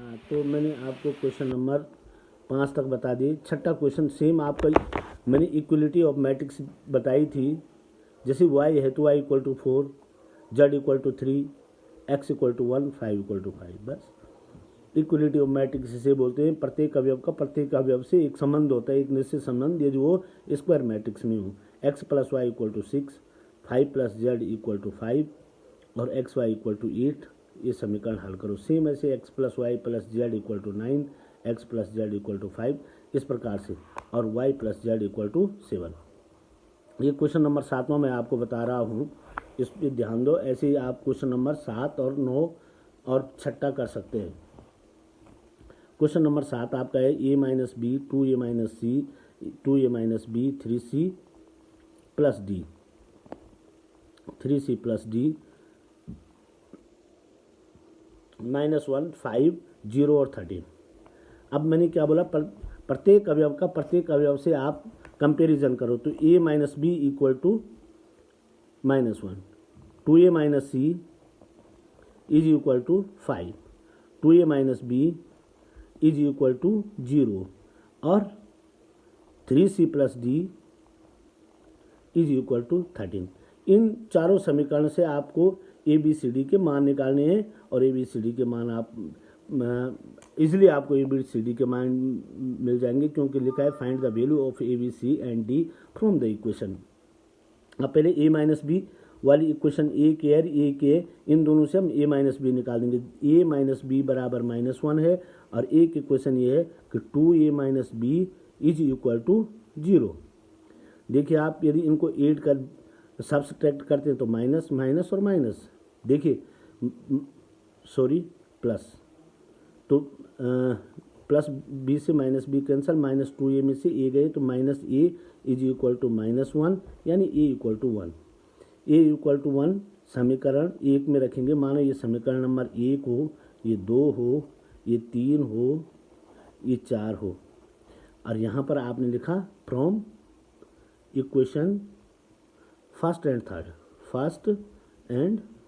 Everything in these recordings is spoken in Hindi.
हाँ, तो मैंने आपको क्वेश्चन नंबर 5 तक बता दिए। छठा क्वेश्चन सेम आपका, मैंने इक्वलिटी ऑफ मैट्रिक्स बताई थी। जैसे y है तो y equal to 4, z equal to 3, x equal to 1, 5 equal to 5। बस इक्वलिटी ऑफ मैट्रिक्स इसे बोलते हैं। प्रत्येक अवयव का प्रत्येक अवयव से एक संबंध होता है, एक निश्चित संबंध, यदि वो स्क्वायर मैट्रिक्स में हो। x plus Y equal to 6, 5 plus Z equal to 5 और एक्स वाई इक्वल टू 8। ये समीकरण हल करो। सेम ऐसे x plus Y plus Z equal to 9, X plus Z equal to 5, इस प्रकार से, और y plus Z equal to 7। ये क्वेश्चन नंबर 7वां मैं आपको बता रहा हूँ, इस पर ध्यान दो। ऐसे ही आप क्वेश्चन नंबर 7 और 9 और छठा कर सकते हैं। क्वेश्चन नंबर 7 आपका है a minus B 2a minus C 2a minus B 3c plus D 3c plus D -1 5 0 और 13। अब मैंने क्या बोला, प्रत्येक अवयव का प्रत्येक अवयव से आप कंपैरिजन करो। तो a minus B equal to -1, 2a minus C is equal to 5, 2a minus B is equal to 0 और 3c plus D is equal to 13। इन चारों समीकरण से आपको ए बी सी डी के मान निकालने हैं, और ए बी सी डी के मान आप इजिली आपको ए बी सी डी के मान मिल जाएंगे, क्योंकि लिखा है find the value of A B C and D from the equation. अब पहले ए माइनस बी वाली इक्वेशन ए के इन दोनों से हम ए माइनस बी निकाल देंगे। ए माइनस बी बराबर -1 है, और ए की इक्वेशन ये है कि 2a minus B is equal to 0। देखिए आप यदि इनको ऐड कर सब्सट्रैक्ट करते हैं तो माइनस माइनस और माइनस, देखिए सॉरी प्लस, तो प्लस बी से माइनस बी कैंसल, -2a में से ए गए तो minus A is equal to -1, यानी A equal to 1। A equal to 1 समीकरण 1 में रखेंगे। मानो ये समीकरण नंबर 1 हो, ये 2 हो, ये 3 हो, ये 4 हो, और यहाँ पर आपने लिखा from equation first and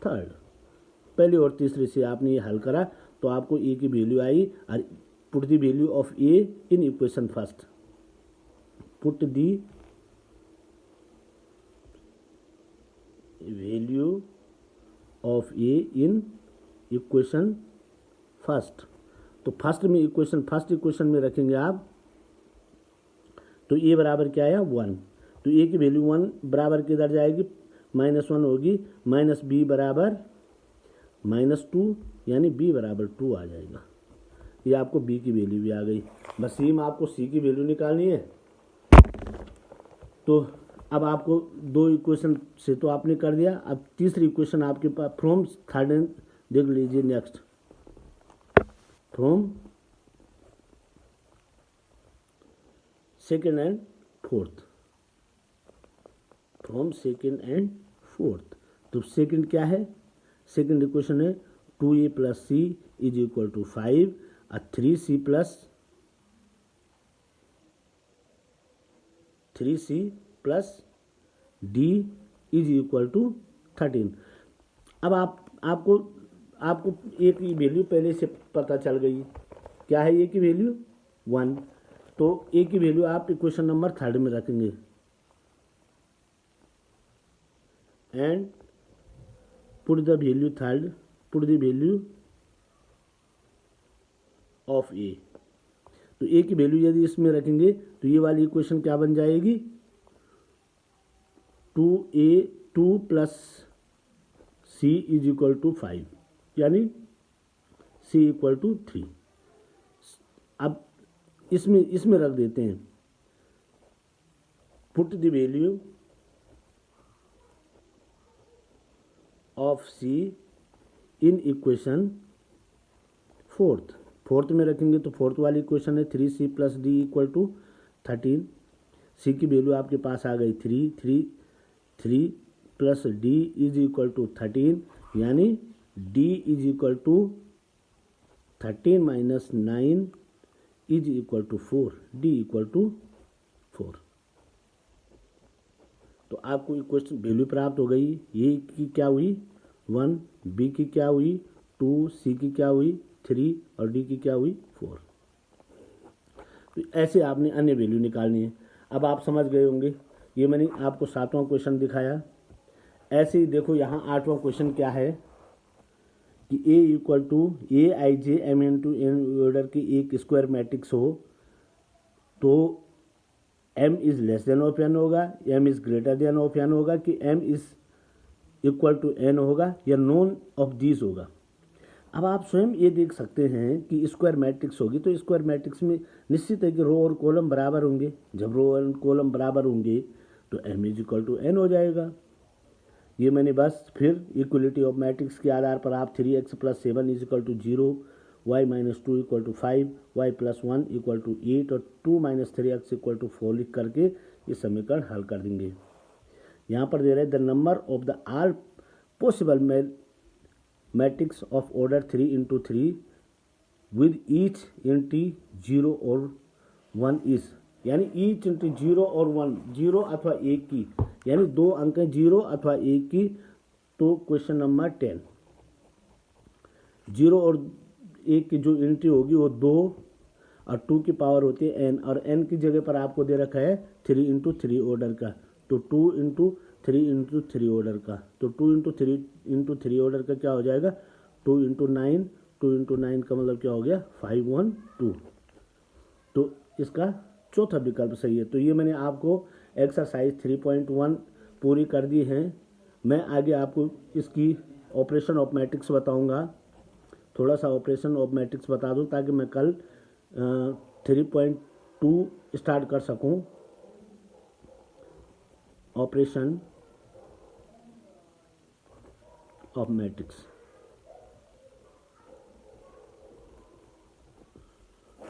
third, पहले और तीसरे से आपने ये हल करा, तो आपको ए की वैल्यू आई। और put the value of A in equation first, put the value of A in equation first. तो फर्स्ट इक्वेशन में रखेंगे आप, तो ए बराबर क्या आया 1, तो ए की वैल्यू 1 बराबर किधर जाएगी, -1 होगी, माइनस बी बराबर -2, यानी बी बराबर 2 आ जाएगा। ये आपको बी की वैल्यू भी आ गई। बस सेम आपको सी की वैल्यू निकालनी है। तो अब आपको 2 इक्वेशन से तो आपने कर दिया, अब तीसरी इक्वेशन आपके पास फ्रॉम थर्ड एंड, देख लीजिए next, from second and fourth, from second and fourth. तो सेकेंड क्या है, सेकेंड इक्वेशन है 2a plus C is equal to 5 और 3c plus D is equal to 13। अब आपको ए की वैल्यू पहले से पता चल गई, क्या है ए की वैल्यू 1, तो ए की वैल्यू आप इक्वेशन नंबर 3 में रखेंगे, and put the value of A. तो ए की वैल्यू यदि इसमें रखेंगे तो ये वाली इक्वेशन क्या बन जाएगी, 2 plus C is equal to 5, यानी सी इक्वल टू 3। अब इसमें रख देते हैं, put the value of C in equation fourth में रखेंगे, तो फोर्थ वाली इक्वेशन है 3c plus D equal to 13। C की वैल्यू आपके पास आ गई 3 plus D is equal to 13, यानी D is equal to 13 minus 9 is equal to 4, D equal to 4। तो आपको इक्वेशन वैल्यू प्राप्त हो गई। ए की क्या हुई 1, बी की क्या हुई 2, सी की क्या हुई 3 और डी की क्या हुई 4। तो ऐसे आपने अन्य वैल्यू निकालनी है। अब आप समझ गए होंगे, ये मैंने आपको 7वां क्वेश्चन दिखाया। ऐसे ही देखो यहाँ 8वां क्वेश्चन क्या है कि A equal to A I J M N to N order की एक स्क्वायर मैट्रिक्स हो तो m is less than of n होगा, m is greater than of n होगा, कि m is equal to n होगा, या नॉन ऑफ दिस होगा। अब आप स्वयं ये देख सकते हैं कि स्क्वायर मैट्रिक्स होगी तो स्क्वायर मैट्रिक्स में निश्चित है कि रो और कॉलम बराबर होंगे। जब रो और कॉलम बराबर होंगे तो m is equal to n हो जाएगा। ये मैंने बस फिर इक्वलिटी ऑफ मैट्रिक्स के आधार पर आप 3x + 7 is equal to 0, y - 2 equal to 5, y + 1 equal to 8 और 2 - 3x इक्वल टू 4 लिख करके ये समीकरण हल कर देंगे। यहाँ पर दे रहे the number of the all possible matrix of order 3 into 3 with each entry 0 और 1 इज, यानी ईच इंटू 0 और 1, 0 अथवा 1 की, यानी 2 अंक 0 अथवा 1 की। तो क्वेश्चन नंबर 10, 0 और 1 की जो एंट्री होगी वो 2 और 2 की पावर होती है n, और n की जगह पर आपको दे रखा है 3 इंटू 3 ऑर्डर का, तो 2 इंटू 3 इंटू 3 ऑर्डर का, तो 2 इंटू 3 ऑर्डर का क्या हो जाएगा 2 इंटू 9, 2 इंटू 9 का मतलब क्या हो गया 512। तो इसका चौथा विकल्प सही है। तो ये मैंने आपको एक्सरसाइज 3.1 पूरी कर दी है। मैं आगे आपको इसकी ऑपरेशन ऑफ मैट्रिक्स बताऊंगा। थोड़ा सा ऑपरेशन ऑफ मैट्रिक्स बता दूं ताकि मैं कल 3.2 स्टार्ट कर सकूं। Operation of matrix,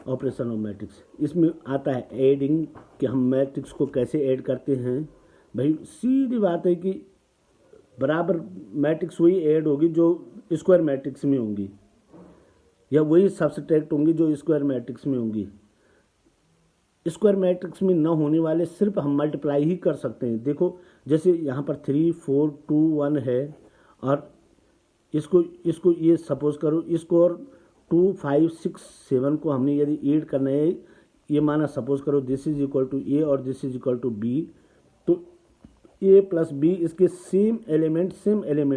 operation of matrix इसमें आता है एडिंग, कि हम मैट्रिक्स को कैसे ऐड करते हैं। भाई सीधी बात है कि बराबर मैट्रिक्स वही ऐड होगी जो स्क्वायर मैट्रिक्स में होंगी, या वही सब्सट्रैक्ट होंगी जो स्क्वायर मैट्रिक्स में होंगी। स्क्वायर मैट्रिक्स में न होने वाले सिर्फ हम मल्टीप्लाई ही कर सकते हैं। देखो जैसे यहाँ पर 3 4 2 1 है, और इसको ये सपोज करो, इसको और 2 5 6 7 को हमने यदि ऐड करना है, ये माना सपोज करो this is equal to A और this is equal to B, तो ए प्लस बी इसके सेम एलिमेंट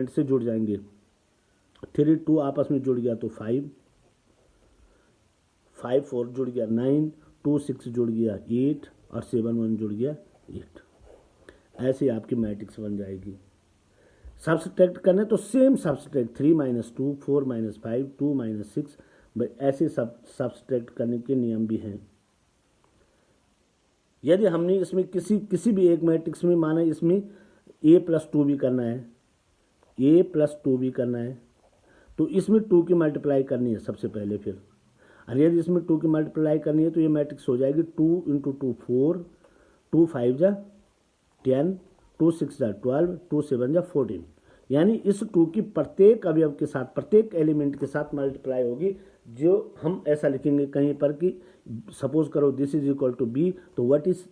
से जुड़ जाएंगे। 3 2 आपस में जुड़ गया तो 5 4 जुड़ गया 9, 2 6 जुड़ गया 8 और 7 1 जुड़ गया 8। ऐसे आपकी मैट्रिक्स बन जाएगी। सब्सट्रैक्ट करना तो सेम सब्सट्रैक्ट 3 - 2 4 - 5 2 - 6, ऐसे सब्सट्रैक्ट करने के नियम भी हैं। यदि हमने इसमें किसी भी एक मैट्रिक्स में माना इसमें a + 2 भी करना है, a + 2 भी करना है, तो इसमें 2 की मल्टीप्लाई करनी है सबसे पहले। फिर और यदि इसमें 2 की मल्टीप्लाई करनी है तो ये मैट्रिक्स हो जाएगी 2 × 2 4, 2 5 जा 10, 2 6 जा 12, 2 7 जा 14, यानी इस 2 की प्रत्येक अवयव के साथ, प्रत्येक एलिमेंट के साथ मल्टीप्लाई होगी। जो हम ऐसा लिखेंगे कहीं पर कि सपोज करो this is equal to B, तो व्हाट इज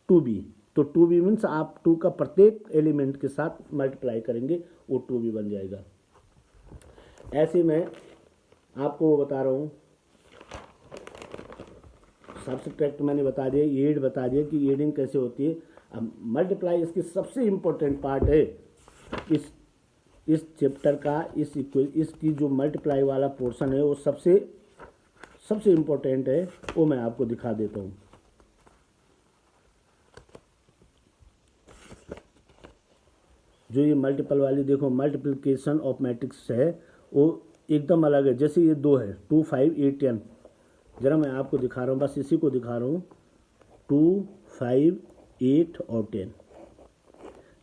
2b, तो 2b मीन्स आप 2 का प्रत्येक एलिमेंट के साथ मल्टीप्लाई करेंगे, वो 2b बन जाएगा। ऐसे मैं आपको बता रहा हूँ, सब्सट्रैक्ट मैंने बता दिया, एड बता दिया कि एडिंग कैसे होती है। अब मल्टीप्लाई इसकी सबसे इम्पोर्टेंट पार्ट है इस चैप्टर का। इसकी जो मल्टीप्लाई वाला पोर्शन है वो सबसे इम्पोर्टेंट है, वो मैं आपको दिखा देता हूँ। जो ये मल्टीपल वाली देखो मल्टीप्लिकेशन ऑफ मैट्रिक्स है वो एकदम अलग है। जैसे ये 2 है 2 5 8 10, जरा मैं आपको दिखा रहा हूँ, बस इसी को दिखा रहा हूँ। 2 5 8 और 10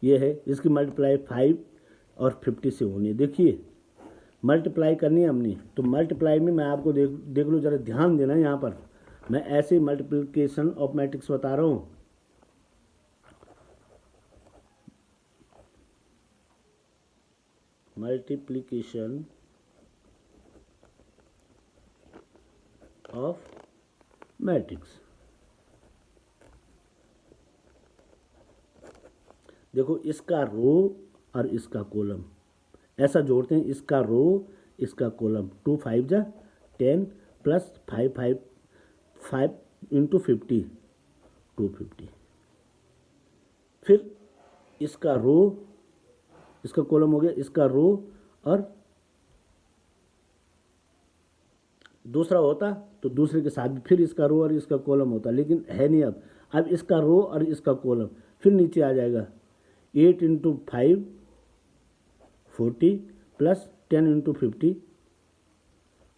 ये है, इसकी मल्टीप्लाई 5 और 50 से होनी है। देखिए मल्टीप्लाई करनी है हमने, तो मल्टीप्लाई में मैं आपको देख लो, जरा ध्यान देना। यहाँ पर मैं ऐसे मल्टीप्लिकेशन ऑफ मैट्रिक्स बता रहा हूँ। मल्टीप्लिकेशन ऑफ मैट्रिक्स, देखो इसका रो और इसका कॉलम ऐसा जोड़ते हैं, इसका रो इसका कॉलम, 2 5 जा 10 प्लस 5 इंटू 50 250। फिर इसका रो, इसका कॉलम हो गया, इसका रो और दूसरा होता तो दूसरे के साथ फिर इसका रो और इसका कॉलम होता, लेकिन है नहीं। अब इसका रो और इसका कॉलम फिर नीचे आ जाएगा। 8 इंटू 5 40 प्लस 10 इंटू 50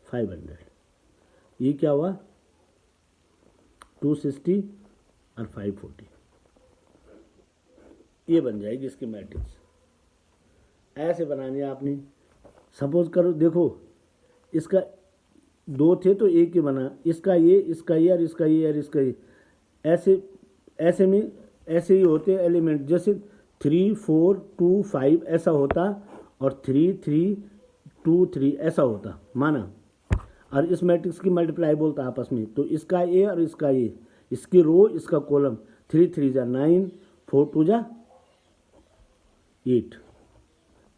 500। ये क्या हुआ 260 और 540। ये बन जाएगी इसकी मैट्रिक्स। ऐसे बनानी है आपने। सपोज करो, देखो इसका दो थे तो एक ही बना, इसका ये और इसका ये और इसका ये। ऐसे में ऐसे ही होते एलिमेंट, जैसे 3 4 2 5 ऐसा होता और 3 3 2 3 ऐसा होता माना। और इस मैट्रिक्स की मल्टीप्लाई बोलता आपस में, तो इसका ए और इसका ये, इसकी रो इसका कॉलम 3 3 जा 9 4 2 जा 8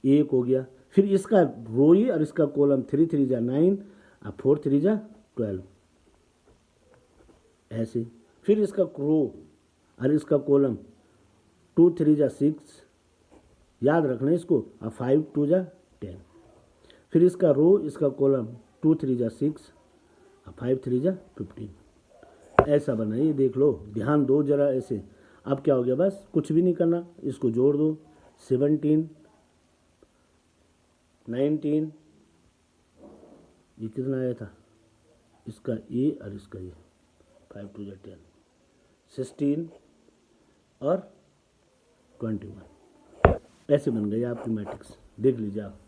एक हो गया। फिर इसका रो ही और इसका कॉलम 3 3 जा 9 और 4 3 जा 12 ऐसे। फिर इसका रो और इसका कॉलम 2 3 जा 6, याद रखना इसको, और 5 2 जा 10। फिर इसका रो इसका कॉलम 2 3 जा 6 और 5 3 जा 15। ऐसा बना, ये देख लो, ध्यान दो जरा ऐसे। अब क्या हो गया, बस कुछ भी नहीं करना, इसको जोड़ दो। 17 19, ये कितना आया था, इसका ए और इसका ये 5 2 जा 10, 16 और 21। ऐसे बन गई आपकी मैट्रिक्स, देख लीजिए आप।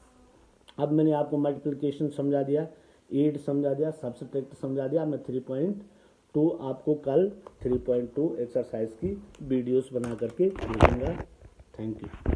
अब मैंने आपको मल्टीप्लिकेशन समझा दिया, 8 समझा दिया, सब्सट्रैक्ट समझा दिया। मैं 3.2 आपको कल 3.2 एक्सरसाइज की वीडियोस बना करके भेजूंगा। Thank you.